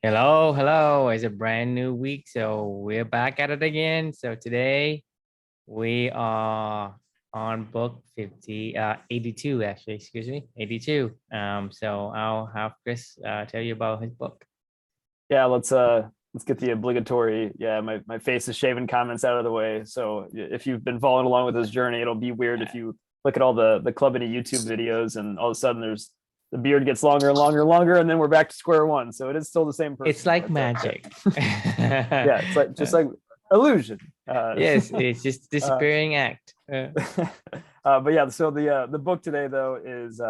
Hello, hello. It's a brand new week, so we're back at it again. So today we are on book 82 actually, excuse me, 82. So I'll have Chris tell you about his book. Yeah, let's get the obligatory, my face is shaven comments out of the way. So if you've been following along with this journey, it'll be weird if you look at all the Club Any YouTube videos and all of a sudden there's the beard gets longer and longer and longer, and then we're back to square one. So it is still the same It's person. like But, magic. yeah, it's like just like illusion. Yes, it's just uh, disappearing act. but yeah, so the book today though is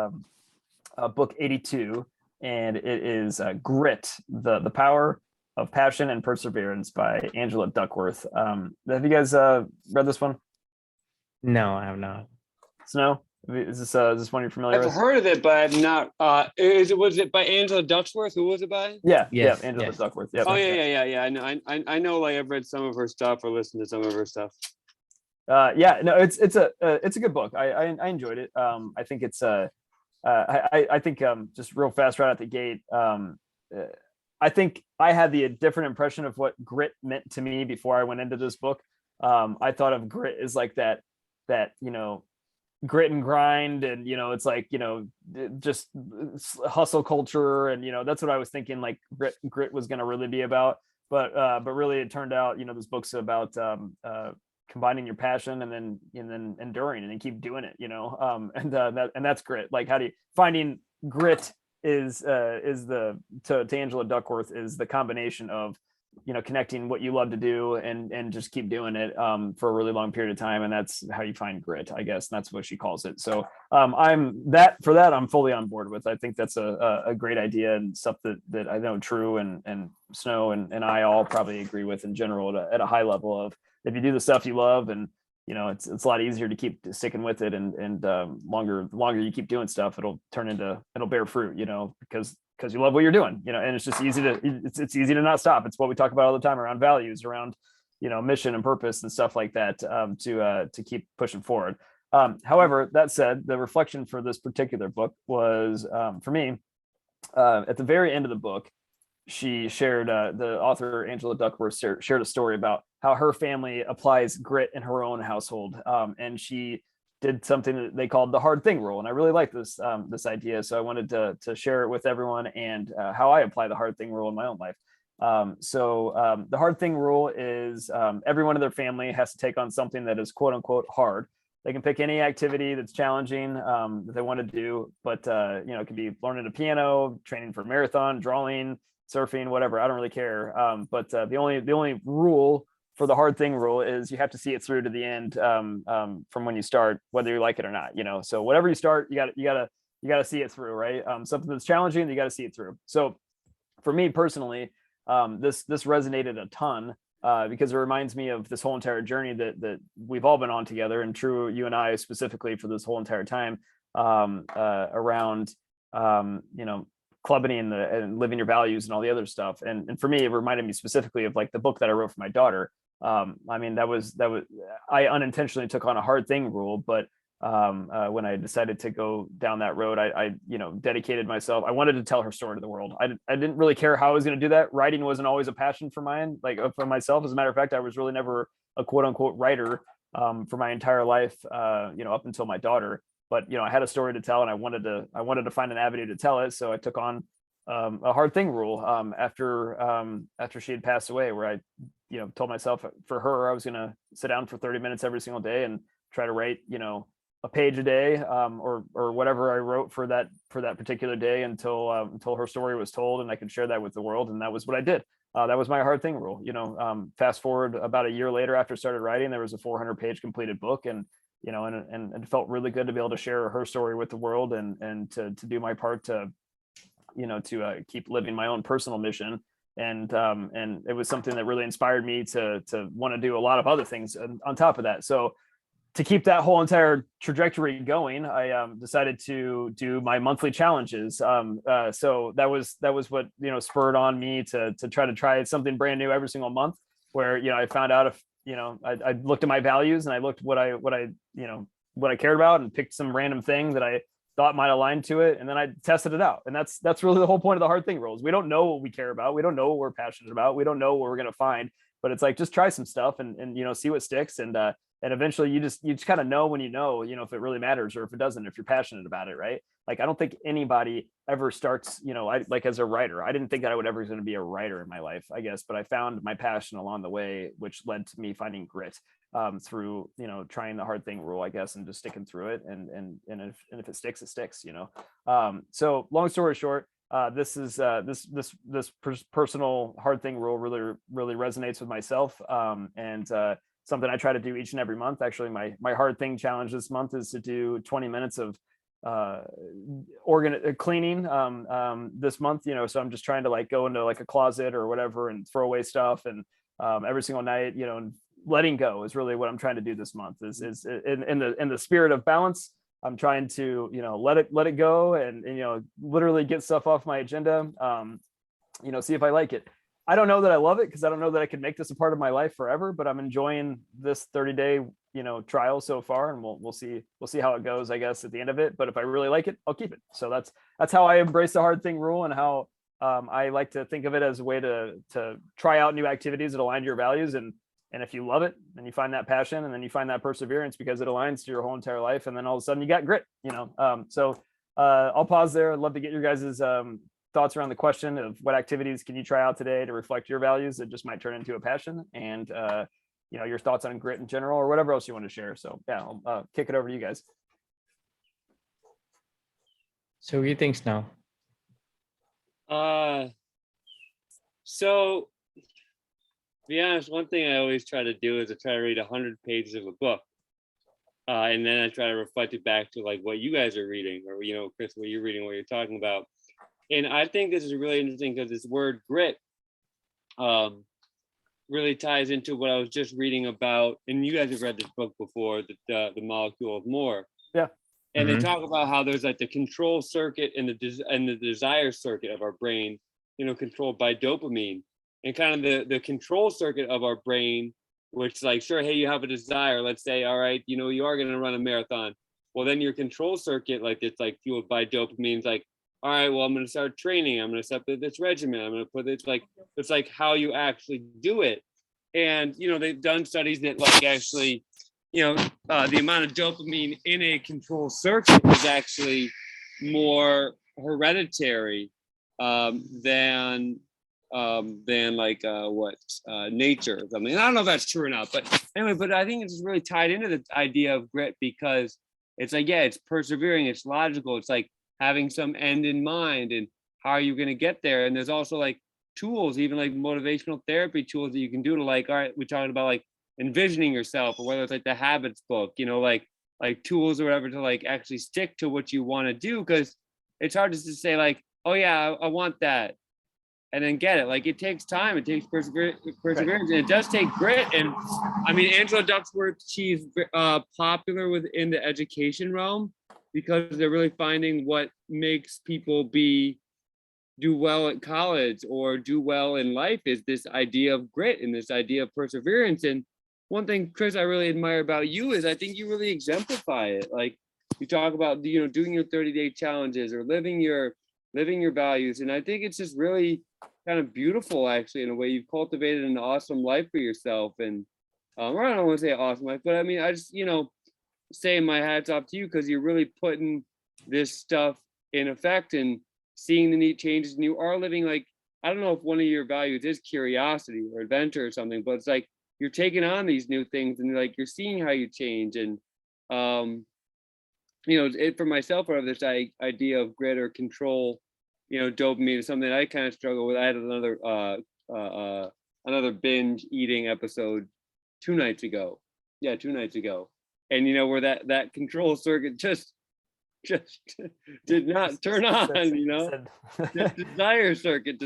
book 82, and it is Grit, the power of passion and perseverance by Angela Duckworth. Have you guys read this one? No, I have not. Snow? Is this one you're familiar I've with? heard of it, but I've not. Was it by Angela Duckworth? Who was it by? Yeah, Yes, Angela yes. Duckworth. Yep. Oh yeah. I know. I know. Like I've read some of her stuff or listened to some of her stuff. Yeah, no, it's a good book. I enjoyed it. I think it's I think just real fast right out the gate. I think I had the different impression of what grit meant to me before I went into this book. I thought of grit as like that grit and grind, and it's like just hustle culture, and that's what I was thinking like grit was going to really be about. But really it turned out this book's about combining your passion and then enduring and then keep doing it, and that's grit. Like how do you finding grit is the to Angela Duckworth is the combination of connecting what you love to do and just keep doing it for a really long period of time, and that's how you find grit, I guess. And that's what she calls it. So I'm fully on board with. I think that's a great idea and stuff that I know True and Snow and I all probably agree with in general at a high level of, if you do the stuff you love, and it's a lot easier to keep sticking with it, and longer you keep doing stuff, it'll bear fruit, because you love what you're doing, and it's just it's easy to not stop. It's what we talk about all the time around values, around mission and purpose and stuff like that, to keep pushing forward. However, that said, the reflection for this particular book was, for me, at the very end of the book, she shared, the author Angela Duckworth shared a story about how her family applies grit in her own household, and she did something that they called the hard thing rule. And I really like this idea, so I wanted to share it with everyone, and how I apply the hard thing rule in my own life. The hard thing rule is, everyone in their family has to take on something that is quote unquote hard. They can pick any activity that's challenging, that they want to do, but it could be learning a piano, training for a marathon, drawing, surfing, whatever. I don't really care. But the only rule for the hard thing rule is you have to see it through to the end, from when you start, whether you like it or not. So whatever you start, you gotta see it through, right? Something that's challenging, you got to see it through. So for me personally, this resonated a ton, because it reminds me of this whole entire journey that we've all been on together, and True, you and I specifically, for this whole entire time, around clubbing and living your values and all the other stuff. And for me, it reminded me specifically of like the book that I wrote for my daughter. That was I unintentionally took on a hard thing rule, but when I decided to go down that road, I dedicated myself. I wanted to tell her story to the world. I didn't really care how I was going to do that. Writing wasn't always a passion for mine, like for myself. As a matter of fact, I was really never a quote unquote writer, for my entire life, up until my daughter. But I had a story to tell, and I wanted to find an avenue to tell it. So I took on a hard thing rule, after she had passed away, where I told myself, for her, I was going to sit down for 30 minutes every single day and try to write a page a day, or whatever I wrote for that particular day, until her story was told and I could share that with the world. And that was what I did. That was my hard thing rule. Fast forward about a year later, after I started writing, there was a 400-page completed book, and and it felt really good to be able to share her story with the world, and to do my part to keep living my own personal mission. And it was something that really inspired me to want to do a lot of other things on top of that. So to keep that whole entire trajectory going, I decided to do my monthly challenges. So that was what spurred on me to try something brand new every single month, where I found out if I looked at my values, and I looked what I cared about, and picked some random thing that I thought might align to it, and then I tested it out. And that's really the whole point of the hard thing rules. We don't know what we care about. We don't know what we're passionate about. We don't know what we're going to find, but it's like, just try some stuff and see what sticks. And eventually you just kind of know when if it really matters or if it doesn't, if you're passionate about it, right? Like, I don't think anybody ever starts, I like, as a writer, I didn't think that I would ever going to be a writer in my life, I guess, but I found my passion along the way, which led to me finding grit through, trying the hard thing rule, I guess, and just sticking through it. And if it sticks, it sticks, So long story short, this is this personal hard thing rule really resonates with myself. And something I try to do each and every month. Actually, my hard thing challenge this month is to do 20 minutes of cleaning this month, so I'm just trying to like go into like a closet or whatever and throw away stuff, and every single night, and letting go is really what I'm trying to do this month. Is in the spirit of balance. I'm trying to let it go and literally get stuff off my agenda, see if I like it. I don't know that I love it, because I don't know that I can make this a part of my life forever, but I'm enjoying this 30-day, trial so far, and we'll see how it goes, I guess, at the end of it. But if I really like it, I'll keep it. So that's how I embrace the hard thing rule, and how I like to think of it as a way to try out new activities that align to your values. And if you love it, then you find that passion, and then you find that perseverance because it aligns to your whole entire life. And then all of a sudden you got grit, So I'll pause there. I'd love to get your guys' thoughts around the question of what activities can you try out today to reflect your values that just might turn into a passion, and your thoughts on grit in general, or whatever else you want to share. So yeah, I'll kick it over to you guys. So what do you think, Snow? So to be honest, one thing I always try to do is I try to read 100 pages of a book. And then I try to reflect it back to like what you guys are reading, or, Chris, what you're reading, what you're talking about. And I think this is really interesting because this word grit really ties into what I was just reading about. And you guys have read this book before, the Molecule of More. Yeah. And they talk about how there's like the control circuit and the desire circuit of our brain, controlled by dopamine. And kind of the control circuit of our brain, which like, sure, hey, you have a desire. Let's say, all right, you are going to run a marathon. Well, then your control circuit, like it's like fueled by dopamine. It's like, all right, well, I'm going to start training. I'm going to set this regimen. I'm going to put it it's like how you actually do it. And, they've done studies that like actually, the amount of dopamine in a control circuit is actually more hereditary than like nature or something. And I don't know if that's true or not, but anyway, but I think it's really tied into the idea of grit, because it's like, yeah, it's persevering, it's logical, it's like having some end in mind, and how are you going to get there? And there's also like tools, even like motivational therapy tools that you can do to like, all right, we're talking about like envisioning yourself, or whether it's like the habits book, like tools or whatever to like actually stick to what you want to do. Because it's hard just to say like, oh yeah, I want that, and then get it. Like it takes time, it takes perseverance, and it does take grit. And I mean, Angela Duckworth, she's popular within the education realm, because they're really finding what makes people do well at college or do well in life is this idea of grit and this idea of perseverance. And one thing, Chris, I really admire about you is I think you really exemplify it. Like you talk about, doing your 30-day challenges or living your values. And I think it's just really kind of beautiful, actually, in a way. You've cultivated an awesome life for yourself. And or I don't want to say awesome life, but I mean, I just, saying my hats off to you, because you're really putting this stuff in effect and seeing the neat changes. And you are living like, I don't know if one of your values is curiosity or adventure or something, but it's like you're taking on these new things and like you're seeing how you change. And it for myself, I have this idea of grit or control. Dopamine is something I kind of struggle with. I had another binge eating episode 2 nights ago. Yeah, 2 nights ago. And where that control circuit just did not turn on, desire circuit.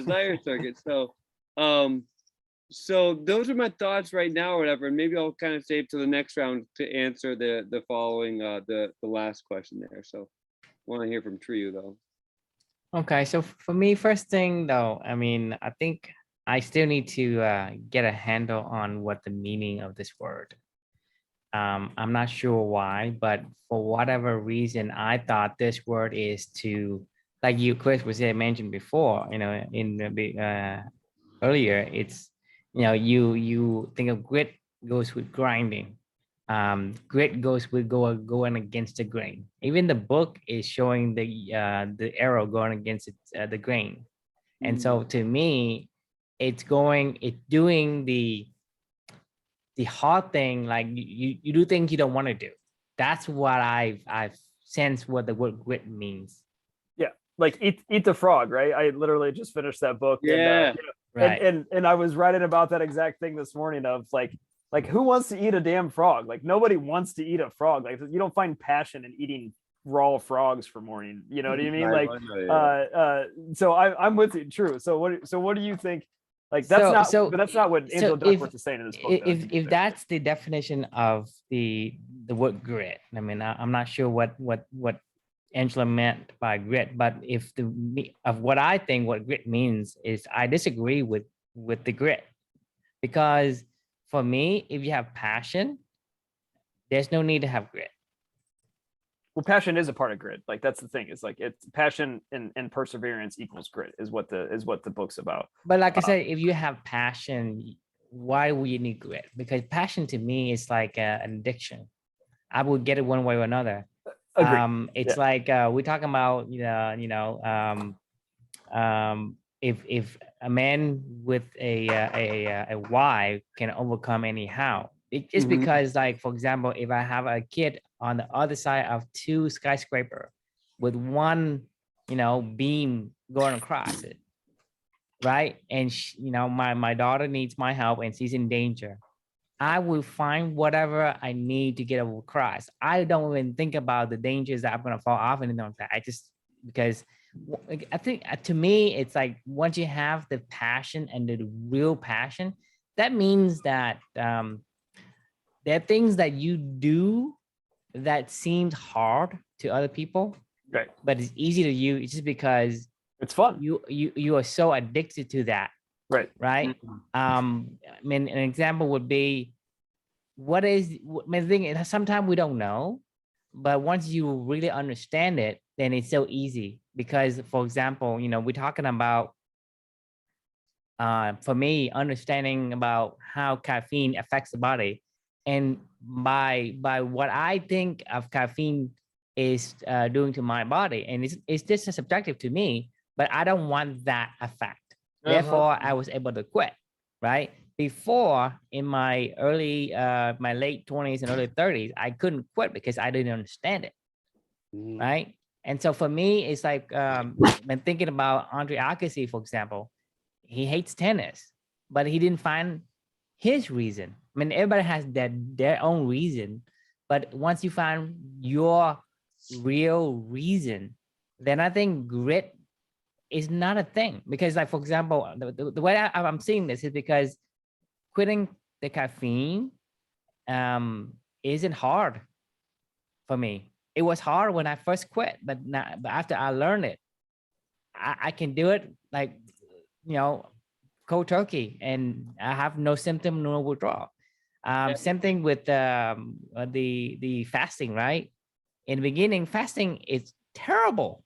So those are my thoughts right now, or whatever. And maybe I'll kind of save to the next round to answer the following the last question there. So I want to hear from Triu though. Okay, so for me, first thing though, I mean, I think I still need to get a handle on what the meaning of this word I'm not sure why, but for whatever reason, I thought this word is to, like you, Chris, was mentioned before, in earlier, it's, you think of grit goes with grinding. Grit goes with going against the grain. Even the book is showing the arrow going against the grain. And so to me, it's doing the hard thing, like you do things you don't want to do. That's what I've sensed what the word grit means. Yeah, like eat the frog, right? I literally just finished that book, Yeah. Right. and I was writing about that exact thing this morning of like who wants to eat a damn frog? Like nobody wants to eat a frog. Like you don't find passion in eating raw frogs for morning. You know what I mean? Like so I'm with you. True. So what do you think? Like that's but that's not what Angela Duckworth is saying in this book. If that's the definition of the word grit, I mean, I'm not sure what Angela meant by grit, but if of what I think what grit means is, I disagree with the grit, because for me, if you have passion, there's no need to have grit. Well, passion is a part of grit. Like that's the thing. It's like it's passion and perseverance equals grit is what the book's about. But like I said, if you have passion, why would you need grit? Because passion to me is like an addiction. I would get it one way or another. It's like we're talking about if a man with a wife can overcome anyhow, just because, like, for example, if I have a kid on the other side of two skyscraper with one beam going across it, right, and my daughter needs my help and she's in danger, I will find whatever I need to get across. I don't even think about the dangers that I'm going to fall off and anything like that. I just, because I think to me, it's like once you have the passion and the real passion, that means that there are things that you do that seems hard to other people, right? But it's easy to you. It's just because it's fun. You are so addicted to that. Right. I mean, an example would be, what is, I mean, the thing is, sometimes we don't know, but once you really understand it, then it's so easy. Because, for example, we're talking about, for me, understanding about how caffeine affects the body, and by what I think of caffeine is doing to my body, and it's just subjective to me, but I don't want that effect. Therefore, I was able to quit, right? Before, in my my late 20s and early 30s, I couldn't quit because I didn't understand it, right? And so for me, it's like, when thinking about Andre Agassi, for example, he hates tennis, but he didn't find his reason. I mean, everybody has their own reason, but once you find your real reason, then I think grit is not a thing. Because, like, for example, the way I'm seeing this is because quitting the caffeine isn't hard for me. It was hard when I first quit, but after I learned it, I can do it, like, cold turkey, and I have no symptom, no withdrawal. Same thing with the fasting, right? In the beginning, fasting is terrible,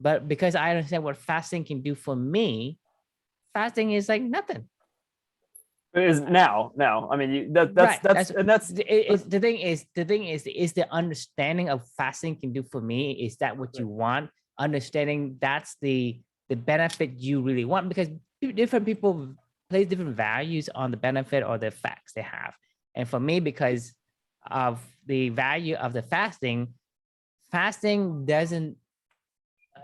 but because I understand what fasting can do for me, fasting is like nothing. It is now. I mean, that's the thing is the understanding of fasting can do for me. Is that what you want? Understanding that's the benefit you really want, because different people place different values on the benefit or the effects they have. And for me, because of the value of the fasting doesn't,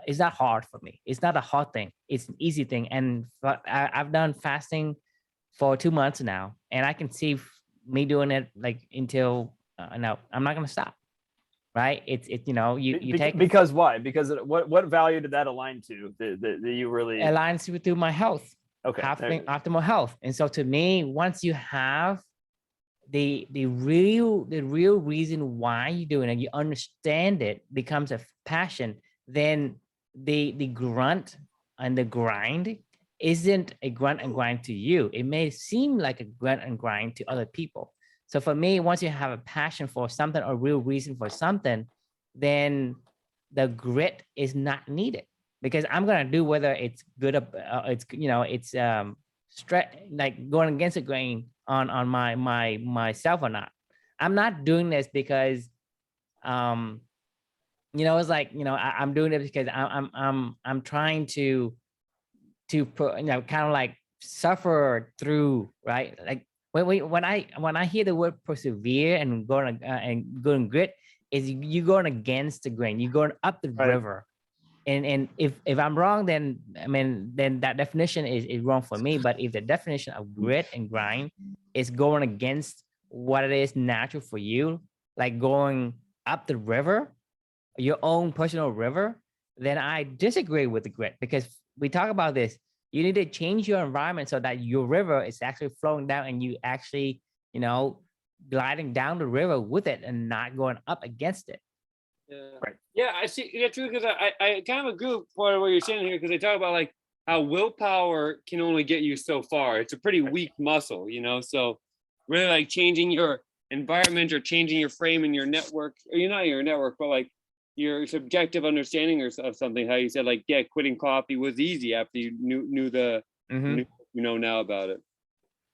it's not hard for me. It's not a hard thing. It's an easy thing. And I've done fasting for 2 months now, and I can see me doing it like until no, I'm not going to stop. Right? It's you take, because why? Because what value did that align to? That you really aligns with my health. Okay. Optimal health. And so to me, once you have the real reason why you're doing it, you understand it, becomes a passion, then the grunt and the grind isn't a grunt and grind to you. It may seem like a grunt and grind to other people. So for me, once you have a passion for something or real reason for something, then the grit is not needed, because I'm gonna do whether it's good or it's it's like going against the grain on myself or not. I'm not doing this because it's like, I'm doing it because I'm trying to put, kind of like suffer through, right? Like when I hear the word persevere and going grit, is you going against the grain, you're going up the Right. river. And if I'm wrong, then I mean, then that definition is wrong for me. But if the definition of grit and grind is going against what it is natural for you, like going up the river, your own personal river, then I disagree with the grit, because we talk about this. You need to change your environment so that your river is actually flowing down and you actually, gliding down the river with it and not going up against it. Yeah. Right. Yeah, I see. Yeah, true. Because I kind of agree with part of what you're saying here, because they talk about like how willpower can only get you so far. It's a pretty weak muscle, So really, like changing your environment or changing your frame and your network, or you're not your network, but like your subjective understanding of something. How you said like, yeah, quitting coffee was easy after you knew the now about it.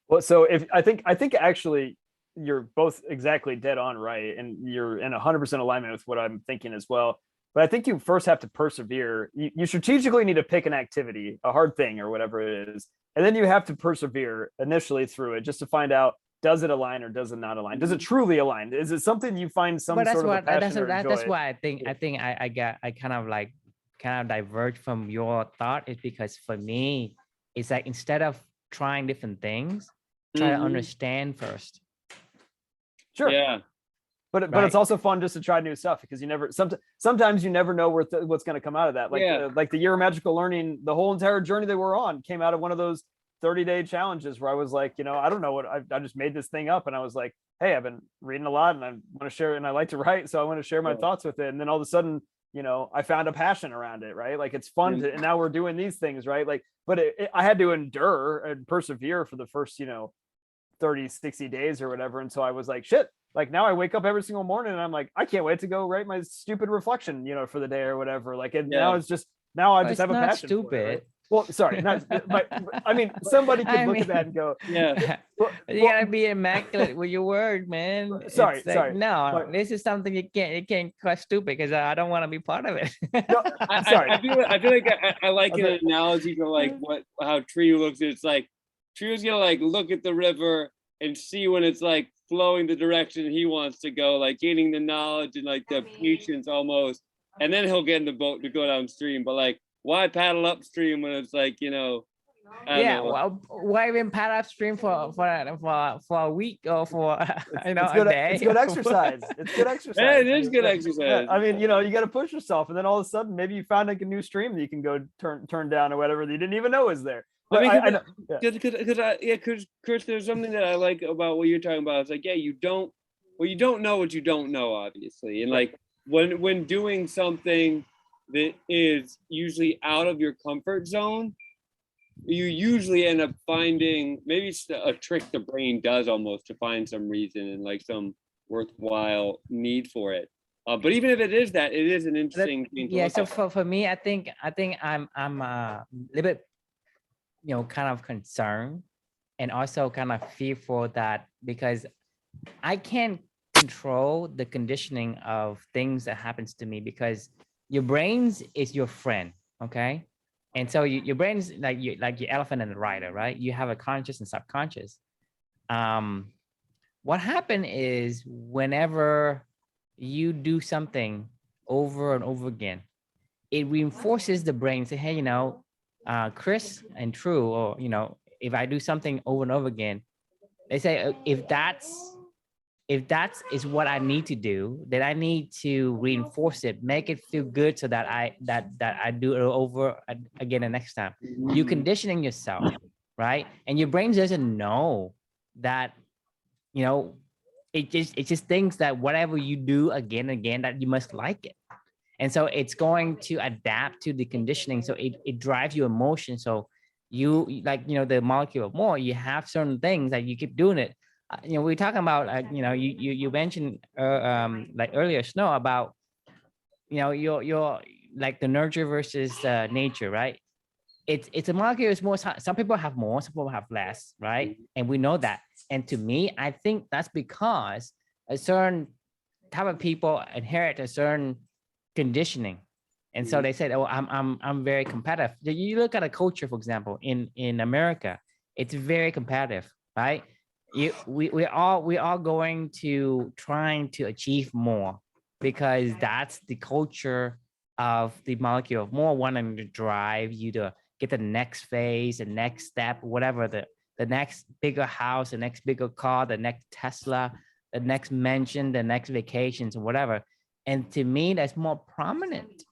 Well, so if I think actually you're both exactly dead on right, and you're in 100% alignment with what I'm thinking as well. But I think you first have to persevere. You strategically need to pick an activity, a hard thing or whatever it is, and then you have to persevere initially through it just to find out, does it align or does it not align? Does it truly align? Is it something you find some sort of a passion or enjoy? That's why I think I kind of diverge from your thought, is because for me, it's like, instead of trying different things, try to understand first. Sure. Yeah. But Right. it's also fun just to try new stuff, because you never sometimes you never know what's going to come out of that. Like like the year of magical learning, the whole entire journey that we're on came out of one of those 30-day challenges where I was like, I don't know what I just made this thing up, and I was like, hey, I've been reading a lot and I want to share it, and I like to write, so I want to share my thoughts with it. And then all of a sudden, I found a passion around it, right? Like it's fun to, and now we're doing these things, right? Like, but I had to endure and persevere for the first 30, 60 days or whatever. And so I was like, shit, like now I wake up every single morning and I'm like, I can't wait to go write my stupid reflection, for the day or whatever. Like, now I just have a passion. Stupid. For it, right? Well, sorry, not, but I mean, somebody could look at that and go, yeah. You gotta be immaculate with your word, man. Sorry, It's like, sorry. No, But, this is something you can't call stupid, because I don't want to be part of it. no, sorry. I feel like I like an analogy for like how Tree looks. It's like Tree's gonna like look at the river and see when it's like flowing the direction he wants to go, like gaining the knowledge and like the patience almost, and then he'll get in the boat to go downstream. But like, why paddle upstream when it's like, well, why even paddle upstream for a week or for a day? It's good exercise. It's good exercise. Yeah, it is good exercise. Yeah, I mean, you got to push yourself, and then all of a sudden, maybe you found like a new stream that you can go turn down or whatever that you didn't even know was there. But because Chris, there's something that I like about what you're talking about. It's like, you don't know what you don't know, obviously, and like when doing something that is usually out of your comfort zone, you usually end up finding, maybe it's a trick the brain does almost, to find some reason and like some worthwhile need for it. But even if it is that, it is an interesting thing. Yeah. So for me, I think I'm a little bit, kind of concerned and also kind of fearful that, because I can't control the conditioning of things that happens to me, because your brains is your friend, okay? And so your brain's like your elephant and the rider, right? You have a conscious and subconscious. What happened is, whenever you do something over and over again, it reinforces the brain. Say, hey, Chris and True, or if I do something over and over again, they say, if that's is what I need to do, then I need to reinforce it, make it feel good, so that I do it over again the next time. You conditioning yourself, right? And your brain doesn't know that, it just thinks that whatever you do again and again, that you must like it. And so it's going to adapt to the conditioning. So it drives your emotion. So you, like, the molecule of more, you have certain things that you keep doing it. we're talking about, you mentioned like earlier, Snow, about, your like the nurture versus nature, right? It's a market is more, some people have more, some people have less, right? And we know that. And to me, I think that's because a certain type of people inherit a certain conditioning. And so they said, oh, I'm very competitive. You look at a culture, for example, in America, it's very competitive, right? We all going to trying to achieve more, because that's the culture of the molecule of more, wanting to drive you to get the next phase, the next step, whatever, the next bigger house, the next bigger car, the next Tesla, the next mansion, the next vacations, or whatever. And to me, that's more prominent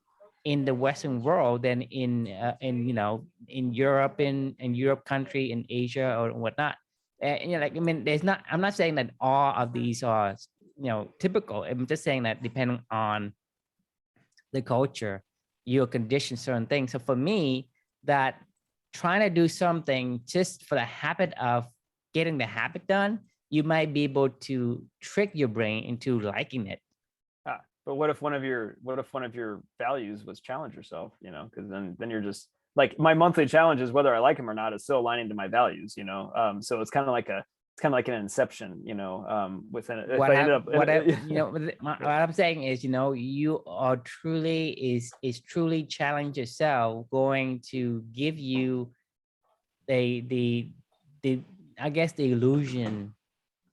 in the Western world than in Europe, in Europe country, in Asia or whatnot. Like, I mean, there's not. I'm not saying that all of these are typical. I'm just saying that depending on the culture, you're conditioned certain things. So for me, that trying to do something just for the habit of getting the habit done, you might be able to trick your brain into liking it. But what if one of your values was challenge yourself? Because then you're just like, my monthly challenge is, whether I like them or not, is still aligning to my values. So it's kind of like an inception. Within it. What I'm saying is, you are truly is truly challenge yourself, going to give you the I guess the illusion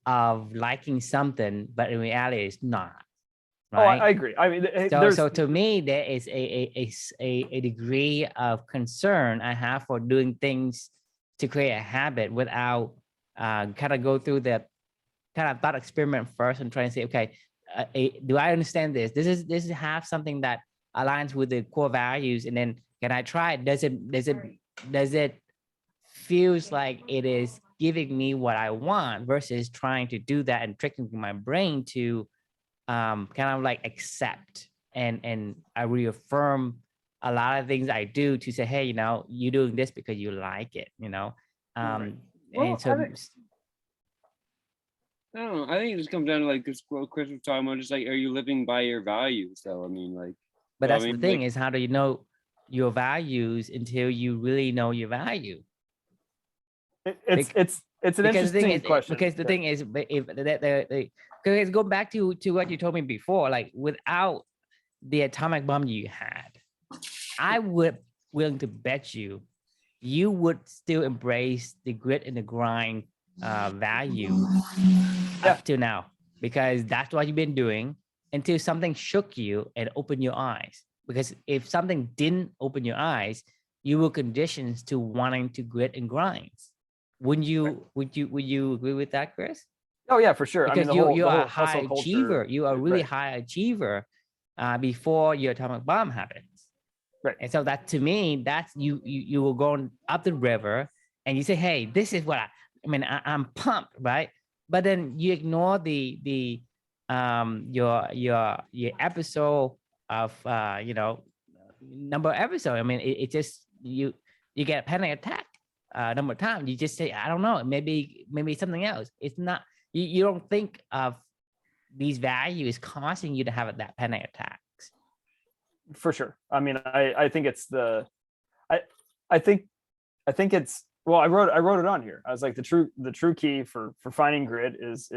of liking something, but in reality it's not. Right? I agree. I mean, so to me, there is a degree of concern I have for doing things to create a habit without kind of go through the kind of thought experiment first and try and say, okay, do I understand this? This is have something that aligns with the core values, and then can I try it? Does it feels like it is giving me what I want, versus trying to do that and tricking my brain to kind of like accept and I reaffirm a lot of things I do to say, hey, you're doing this because you like it, Right. and so I don't know. I think it just comes down to, like, what Chris was talking about, just like, are you living by your values? So I mean, like, but so, that's I mean, the thing, like, is how do you know your values until you really know your value? it's an interesting question. Because the thing is, if because go back to what you told me before, like, without the atomic bomb you had, I would willing to bet you would still embrace the grit and the grind value up to now, because that's what you've been doing until something shook you and opened your eyes. Because if something didn't open your eyes, you were conditioned to wanting to grit and grind. Wouldn't you? Right. Would you agree with that, Chris? Oh yeah, for sure. Because I mean, you are a high hustle culture, achiever. You are a really right. high achiever before your atomic bomb happens. Right. And so that, to me, that's you were going up the river and you say, hey, this is what I'm pumped, right? But then you ignore the your episode of number of episode. I mean, it just you get a panic attack number of times. You just say, I don't know, maybe something else. It's not, you don't think of these values causing you to have that panic attacks. For sure. I mean, I think it's I think it's, well, I wrote it on here. I was like, the true key for finding grit is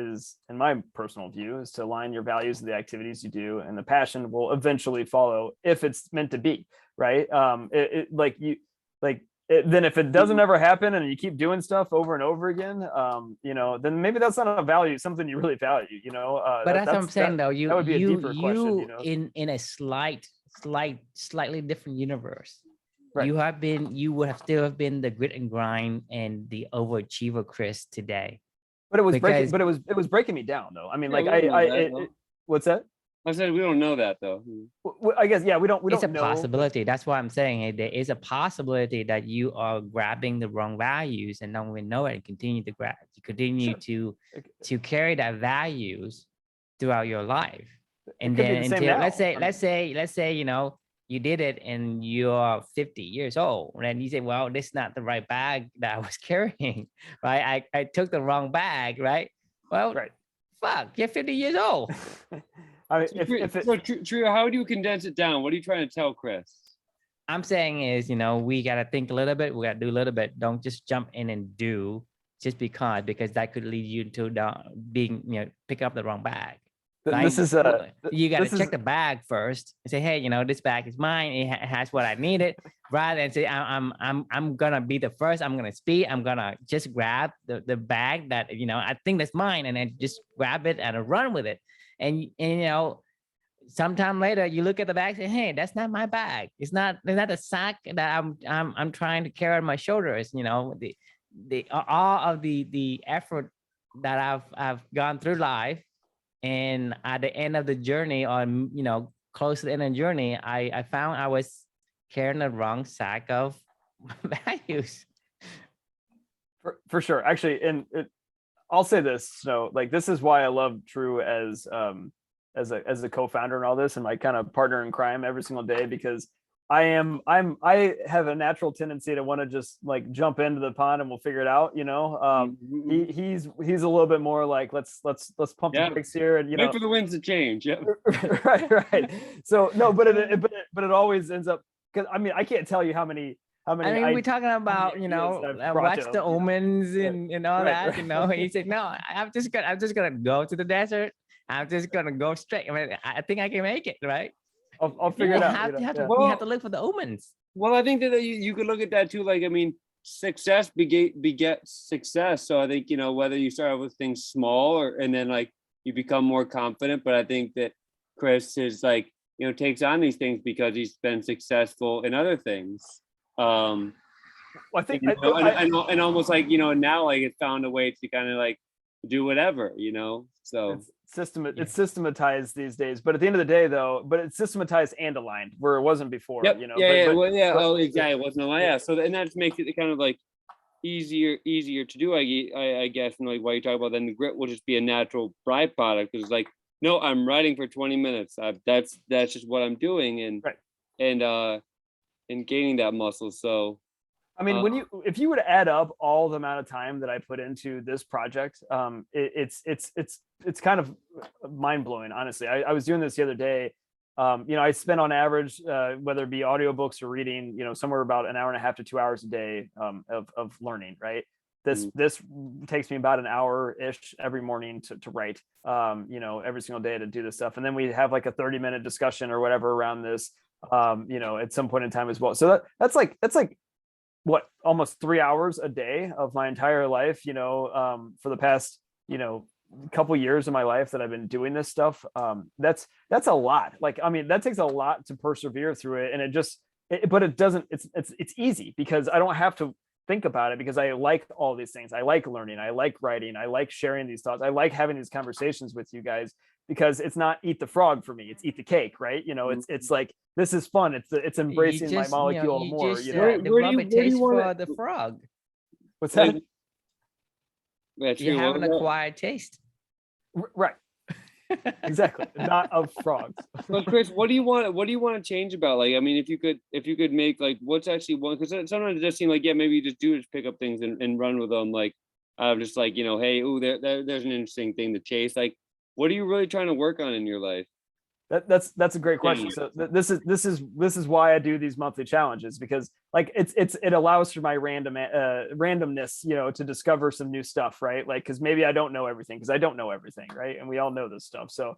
in my personal view, is to align your values to the activities you do, and the passion will eventually follow if it's meant to be, right? Then if it doesn't ever happen and you keep doing stuff over and over again, then maybe that's not a value, something you really value, But that's what I'm saying, though. that would be a deeper question, in a slightly different universe. Right. You would have still have been the grit and grind and the overachiever Chris today. But it was it was breaking me down, though. I mean, what's that? I said we don't know that, though. I guess, yeah, we don't It's a know, possibility. That's why I'm saying, hey, there is a possibility that you are grabbing the wrong values and don't even know it, and continue to grab, Sure. to carry that values throughout your life. And could be then the same until now. let's say you did it and you're 50 years old, and you say, well, this is not the right bag that I was carrying, right? I took the wrong bag, right? Well, Right. fuck, you're 50 years old. I mean, So, if it, so Trio, how do you condense it down? What are you trying to tell Chris? I'm saying is, we got to think a little bit. We got to do a little bit. Don't just jump in and do just because that could lead you to being, pick up the wrong bag. Right? this is You got to this is check the bag first and say, hey, this bag is mine. It has what I needed. Rather than say, I'm gonna be the first. I'm gonna speed. I'm gonna just grab the bag that I think that's mine, and then just grab it and run with it. And sometime later you look at the bag and say, hey, that's not my bag. It's not a sack that I'm trying to carry on my shoulders. The all of the effort that I've gone through life, and at the end of the journey, or close to the end of the journey, I found I was carrying the wrong sack of values. for sure. Actually, I'll say this. So like, this is why I love True as a co-founder and all this, and my kind of partner in crime every single day, because I have a natural tendency to want to just like jump into the pond and we'll figure it out. He's a little bit more like, let's pump the brakes here, and wait for the winds to change. Yeah. right. So no, but it always ends up, because I mean, I can't tell you how many. We're talking about watch the omens and all that. He said, no, I'm just gonna go to the desert. I'm just gonna go straight. I mean, I think I can make it, right? I'll figure it out. You have to look for the omens. Well, I think that you could look at that too. Like, I mean, success begets success. So I think, whether you start out with things small and then like you become more confident. But I think that Chris is like, takes on these things because he's been successful in other things. Well, I think and almost like, now like it's found a way to kind of like do whatever, so it's systematized these days, but at the end of the day though, but it's systematized and aligned where it wasn't before. Exactly. It wasn't aligned. Yeah, so and that just makes it kind of like easier to do, I guess, and like why you talk about, then the grit will just be a natural byproduct, because like, no, I'm writing for 20 minutes. That's just what I'm doing, and right. and gaining that muscle. So I mean, if you would add up all the amount of time that I put into this project, it's kind of mind blowing, honestly. I was doing this the other day. I spend on average, whether it be audiobooks or reading, somewhere about an hour and a half to 2 hours a day of learning. Right. This takes me about an hour-ish every morning to write, every single day to do this stuff. And then we have like a 30-minute discussion or whatever around this, at some point in time as well. So that's like what, almost 3 hours a day of my entire life, for the past, couple years of my life that I've been doing this stuff. That's a lot. Like, I mean, that takes a lot to persevere through it. And but it doesn't, it's easy because I don't have to think about it, because I like all these things. I like learning. I like writing. I like sharing these thoughts. I like having these conversations with you guys, because it's not eat the frog for me. It's eat the cake, right? It's like, this is fun. It's embracing my molecule more. Where do you want the frog? What's that? You have an acquired taste. Right. Exactly. Not of frogs. But Chris, what do you want to change about? Like, I mean, if you could make like, what's actually one, because sometimes it does seem like, yeah, maybe you just pick up things and run with them. Like, just like, hey, ooh, there's an interesting thing to chase. Like, what are you really trying to work on in your life? That's a great question. So this is why I do these monthly challenges, because like it allows for my randomness, to discover some new stuff, right? Like, because maybe I don't know everything, because I don't know everything, right? And we all know this stuff. So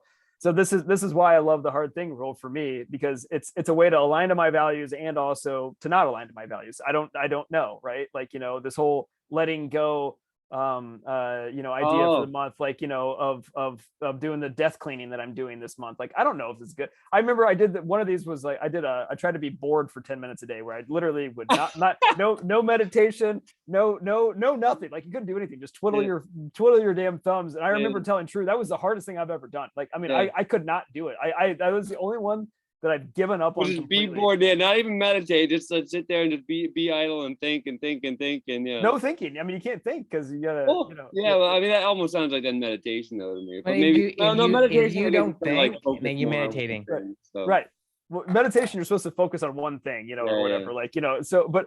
this is why I love the hard thing rule for me, because it's a way to align to my values and also to not align to my values. I don't know, right? Like, this whole letting go idea for the month, like, of doing the death cleaning that I'm doing this month. Like, I don't know if it's good. I remember I did one of these was like, I tried to be bored for 10 minutes a day, where I literally would not no meditation, no nothing. Like, you couldn't do anything, just twiddle your damn thumbs. And I remember telling True, that was the hardest thing I've ever done. Like, I mean, I could not do it. I was the only one that I've given up on. Just be bored, not even meditate, just sit there and just be idle and think and no thinking. I mean, you can't think because you gotta. Well, I mean, that almost sounds like a meditation though to me. But maybe if you don't think, then you're meditating. Right. Well, meditation, you're supposed to focus on one thing, or whatever. Like, so, but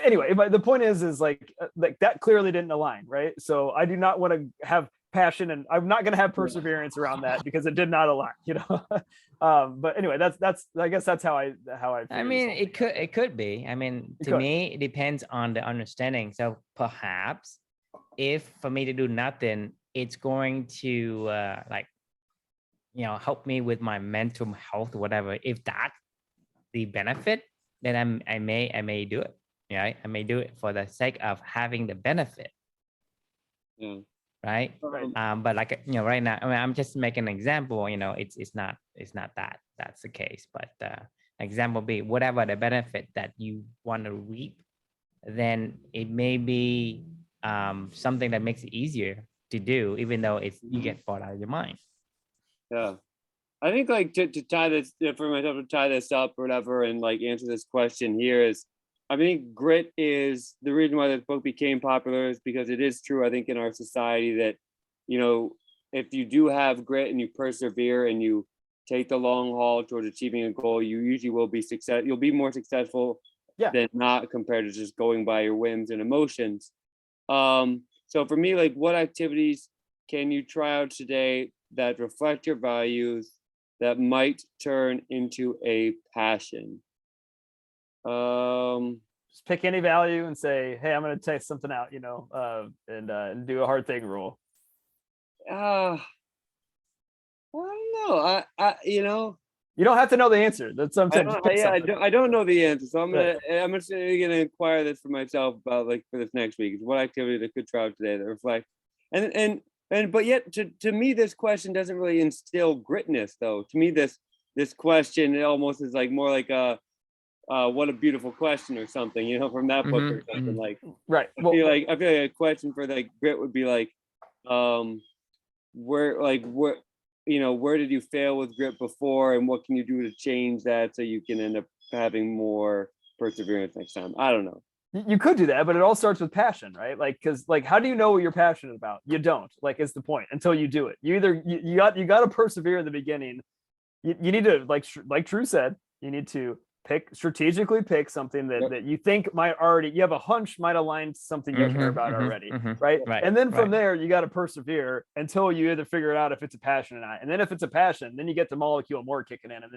anyway, the point is like that clearly didn't align, right? So I do not want to have passion, and I'm not going to have perseverance around that because it did not align, you know. But anyway, that's I guess that's how I I mean, it could be. I mean, It to could. me, it depends on the understanding. So perhaps if for me to do nothing, it's going to like, help me with my mental health or whatever. If that's the benefit, then I may do it. Right? I may do it for the sake of having the benefit. Yeah. Right. Right. But like, right now, I mean, I'm just making an example, it's not that's the case, but example B, whatever the benefit that you want to reap, then it may be something that makes it easier to do, even though you get bored out of your mind. Yeah. I think like to tie this for myself, to tie this up or whatever, and like answer this question here is, I think grit is the reason why this book became popular is because it is true, I think, in our society that, if you do have grit and you persevere and you take the long haul towards achieving a goal, you usually will be you'll be more successful than not, compared to just going by your whims and emotions. So for me, like, what activities can you try out today that reflect your values that might turn into a passion? Just pick any value and say, hey, I'm going to test something out, and do a hard thing rule. I don't know. You don't have to know the answer. That's sometimes. I don't know the answer, so I'm just gonna inquire this for myself about, like, for this next week. What activity I could try out today that reflect, but yet to me this question doesn't really instill gritness, though. To me this question, it almost is like more like a what a beautiful question or something, from that book or something. Like, right. I feel like a question for like grit would be like, where did you fail with grit before, and what can you do to change that so you can end up having more perseverance next time? I don't know. You could do that, but it all starts with passion, right? Like, because like, how do you know what you're passionate about? You don't. Like, is the point until you do it. You either you got to persevere in the beginning. You need to, like Drew said, you need to strategically pick something that you think you have a hunch might align to something you care about already, right? And then from there, you got to persevere until you either figure it out if it's a passion or not. And then if it's a passion, then you get the molecule more kicking in, and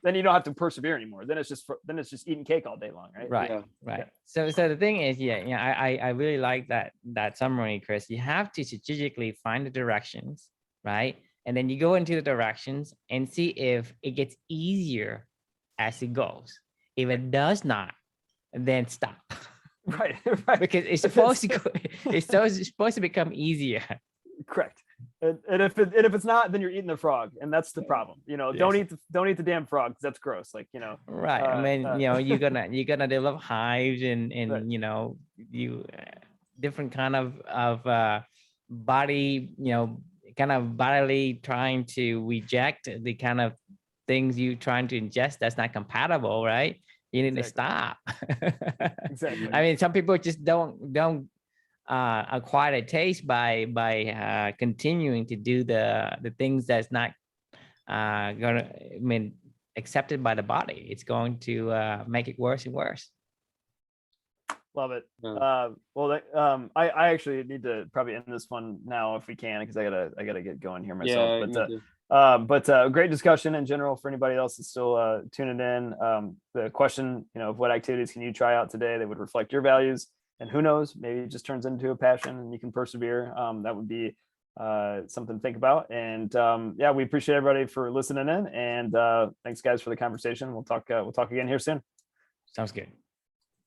then you don't have to persevere anymore. Then it's just eating cake all day long, right? Right. So the thing is, I really like that summary, Chris. You have to strategically find the directions, right? And then you go into the directions and see if it gets easier as it goes. If it does not, then stop. Right. Because it's supposed to go, it's supposed to become easier. Correct. And if it's not, then you're eating the frog, and that's the problem. Don't eat the damn frog, because that's gross. Like, Right. I mean, you're gonna develop hives and right. You different kind of body, kind of bodily trying to reject the kind of things you trying to ingest that's not compatible, right? You need to stop. Exactly. I mean, some people just don't acquire a taste by continuing to do the things that's not accepted by the body. It's going to make it worse and worse. Love it. I actually need to probably end this one now if we can, because I gotta get going here myself. But great discussion in general for anybody else that's still tuning in. The question, of what activities can you try out today that would reflect your values, and who knows, maybe it just turns into a passion and you can persevere. That would be something to think about. And we appreciate everybody for listening in, and thanks guys for the conversation. We'll talk again here soon. Sounds good.